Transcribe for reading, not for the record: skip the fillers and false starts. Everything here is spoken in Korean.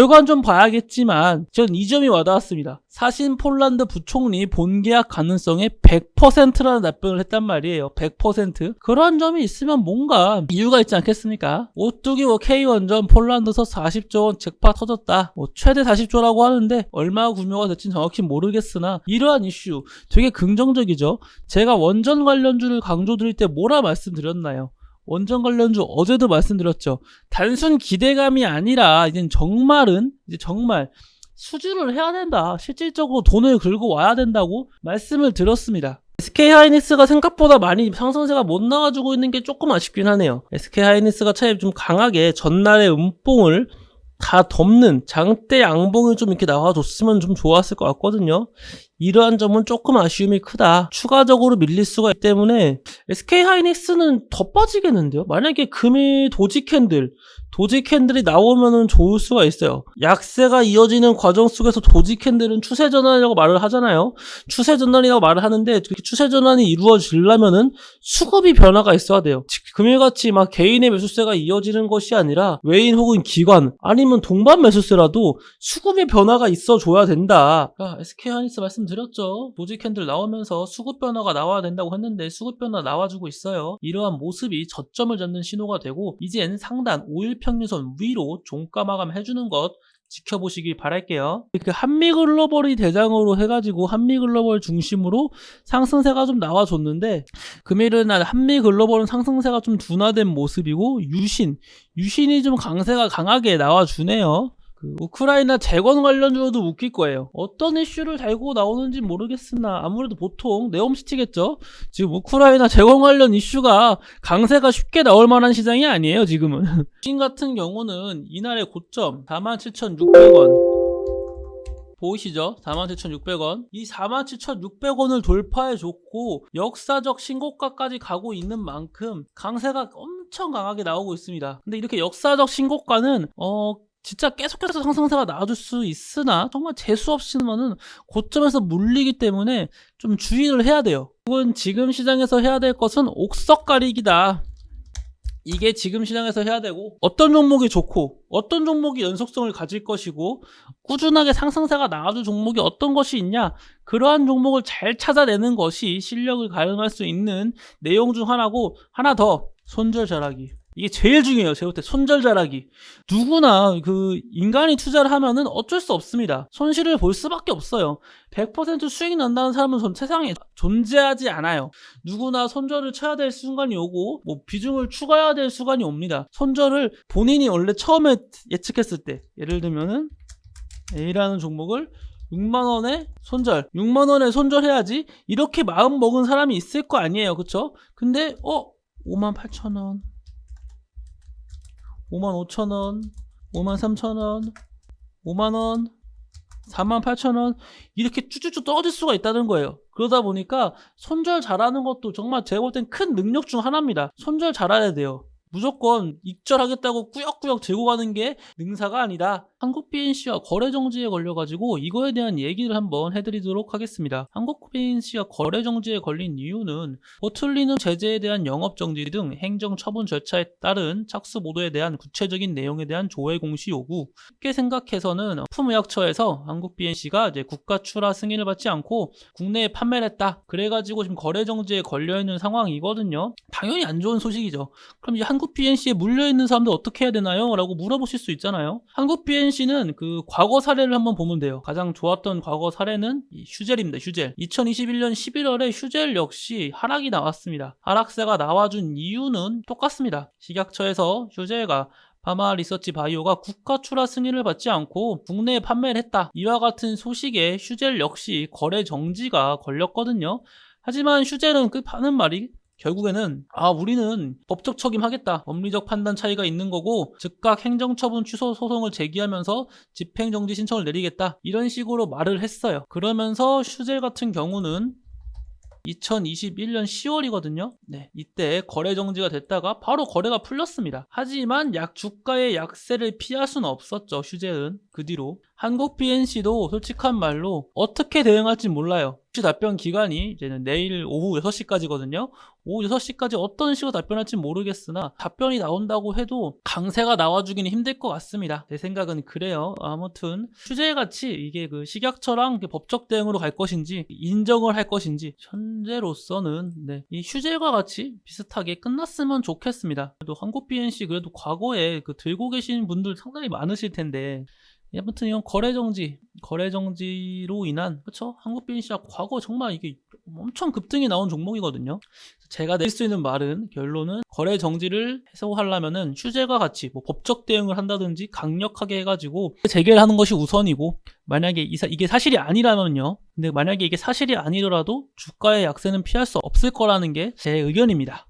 결과는 좀 봐야겠지만 전 이 점이 와닿았습니다. 사신 폴란드 부총리 본계약 가능성에 100%라는 답변을 했단 말이에요. 100%. 그러한 점이 있으면 뭔가 이유가 있지 않겠습니까? 오뚜기 K1전 폴란드서 40조 원 잭팟 터졌다. 최대 40조라고 하는데 얼마 구매가 될지는 정확히 모르겠으나 이러한 이슈 되게 긍정적이죠. 제가 원전 관련주를 강조드릴 때 뭐라 말씀드렸나요? 원전 관련주 어제도 말씀드렸죠. 단순 기대감이 아니라 이제 정말 수주를 해야 된다. 실질적으로 돈을 긁고 와야 된다고 말씀을 드렸습니다. SK하이닉스가 생각보다 많이 상승세가 못 나와주고 있는 게 조금 아쉽긴 하네요. SK하이닉스가 차라리 좀 강하게 전날의 음봉을 다 덮는 장대 양봉이 좀 이렇게 나와줬으면 좀 좋았을 것 같거든요. 이러한 점은 조금 아쉬움이 크다. 추가적으로 밀릴 수가 있기 때문에 SK하이닉스는 더 빠지겠는데요. 만약에 금일 도지 캔들이 나오면은 좋을 수가 있어요. 약세가 이어지는 과정 속에서 도지 캔들은 추세 전환이라고 말을 하잖아요. 추세 전환이라고 말을 하는데 그렇게 추세 전환이 이루어지려면은 수급이 변화가 있어야 돼요. 금일같이 막 개인의 매수세가 이어지는 것이 아니라 외인 혹은 기관 아니면 동반 매수세라도 수급의 변화가 있어줘야 된다. SK하이닉스 말씀드렸죠. 도지 캔들 나오면서 수급 변화가 나와야 된다고 했는데 수급 변화 나와주고 있어요. 이러한 모습이 저점을 잡는 신호가 되고 이젠 상단 5일 평균선 위로 종가 마감 해주는 것 지켜보시길 바랄게요. 한미글로벌이 대장으로 해가지고 한미글로벌 중심으로 상승세가 좀 나와줬는데 금일은 한미글로벌은 상승세가 좀 둔화된 모습이고 유신이 좀 강세가 강하게 나와주네요. 우크라이나 재건 관련주로도 웃길 거예요. 어떤 이슈를 달고 나오는지 모르겠으나 아무래도 보통 네옴시티겠죠. 지금 우크라이나 재건 관련 이슈가 강세가 쉽게 나올 만한 시장이 아니에요. 지금은. 유신 같은 경우는 이날의 고점 47,600원 보이시죠? 47,600원. 이 47,600원을 돌파해줬고 역사적 신고가까지 가고 있는 만큼 강세가 엄청 강하게 나오고 있습니다. 근데 이렇게 역사적 신고가는 진짜 계속해서 상승세가 나와줄 수 있으나 정말 재수 없이는 고점에서 물리기 때문에 좀 주의를 해야 돼요. 이건 지금 시장에서 해야 될 것은 옥석 가리기다. 이게 지금 시장에서 해야 되고 어떤 종목이 좋고 어떤 종목이 연속성을 가질 것이고 꾸준하게 상승세가 나와줄 종목이 어떤 것이 있냐, 그러한 종목을 잘 찾아내는 것이 실력을 가늠할 수 있는 내용 중 하나고, 하나 더, 손절 잘하기. 이게 제일 중요해요. 제가 볼 때 손절 잘하기. 누구나 인간이 투자를 하면은 어쩔 수 없습니다. 손실을 볼 수밖에 없어요. 100% 수익이 난다는 사람은 세상에 존재하지 않아요. 누구나 손절을 쳐야 될 순간이 오고 비중을 추가해야 될 순간이 옵니다. 손절을 본인이 원래 처음에 예측했을 때, 예를 들면은 A라는 종목을 6만원에 손절, 6만원에 손절해야지 이렇게 마음 먹은 사람이 있을 거 아니에요. 그쵸? 근데 58,000원, 55,000원, 53,000원, 5만원, 48,000원 이렇게 쭉쭉쭉 떨어질 수가 있다는 거예요. 그러다 보니까 손절 잘하는 것도 정말 제가 볼 땐 큰 능력 중 하나입니다. 손절 잘해야 돼요. 무조건 익절하겠다고 꾸역꾸역 들고 가는 게 능사가 아니다. 한국 BNC와 거래 정지에 걸려가지고 이거에 대한 얘기를 한번 해드리도록 하겠습니다. 한국 BNC가 거래 정지에 걸린 이유는 버틀리는 제재에 대한 영업 정지 등 행정 처분 절차에 따른 착수 보도에 대한 구체적인 내용에 대한 조회 공시 요구. 쉽게 생각해서는 품의약처에서 한국 BNC가 이제 국가 출하 승인을 받지 않고 국내에 판매를 했다. 그래가지고 지금 거래 정지에 걸려 있는 상황이거든요. 당연히 안 좋은 소식이죠. 그럼 이제 한국 BNC에 물려있는 사람들 어떻게 해야 되나요? 라고 물어보실 수 있잖아요. 한국 BNC는 과거 사례를 한번 보면 돼요. 가장 좋았던 과거 사례는 휴젤입니다. 휴젤. 2021년 11월에 휴젤 역시 하락이 나왔습니다. 하락세가 나와준 이유는 똑같습니다. 식약처에서 휴젤과 파마 리서치 바이오가 국가 출하 승인을 받지 않고 국내에 판매를 했다. 이와 같은 소식에 휴젤 역시 거래 정지가 걸렸거든요. 하지만 휴젤은 하는 말이 결국에는 우리는 법적 책임하겠다. 법리적 판단 차이가 있는 거고 즉각 행정처분 취소 소송을 제기하면서 집행정지 신청을 내리겠다. 이런 식으로 말을 했어요. 그러면서 휴젤 같은 경우는 2021년 10월이거든요. 네, 이때 거래 정지가 됐다가 바로 거래가 풀렸습니다. 하지만 주가의 약세를 피할 수는 없었죠. 휴젤은 그 뒤로 한국 BNC도 솔직한 말로 어떻게 대응할지 몰라요. 답변 기간이 이제는 내일 오후 6시까지거든요. 오후 6시까지 어떤 식으로 답변할지 모르겠으나 답변이 나온다고 해도 강세가 나와주기는 힘들 것 같습니다. 제 생각은 그래요. 아무튼 휴재같이 이게 그 식약처랑 법적 대응으로 갈 것인지 인정을 할 것인지 현재로서는 이 휴재과 같이 비슷하게 끝났으면 좋겠습니다. 그래도 한국 BNC 그래도 과거에 그 들고 계신 분들 상당히 많으실 텐데 아무튼 이건 거래정지로 인한, 그쵸? 한국 BNC가 과거 정말 이게 엄청 급등이 나온 종목이거든요. 제가 낼 수 있는 말은, 결론은 거래정지를 해소하려면은 휴재과 같이 뭐 법적 대응을 한다든지 강력하게 해가지고 재개를 하는 것이 우선이고, 만약에 이게 사실이 아니라면요. 근데 만약에 이게 사실이 아니더라도 주가의 약세는 피할 수 없을 거라는 게 제 의견입니다.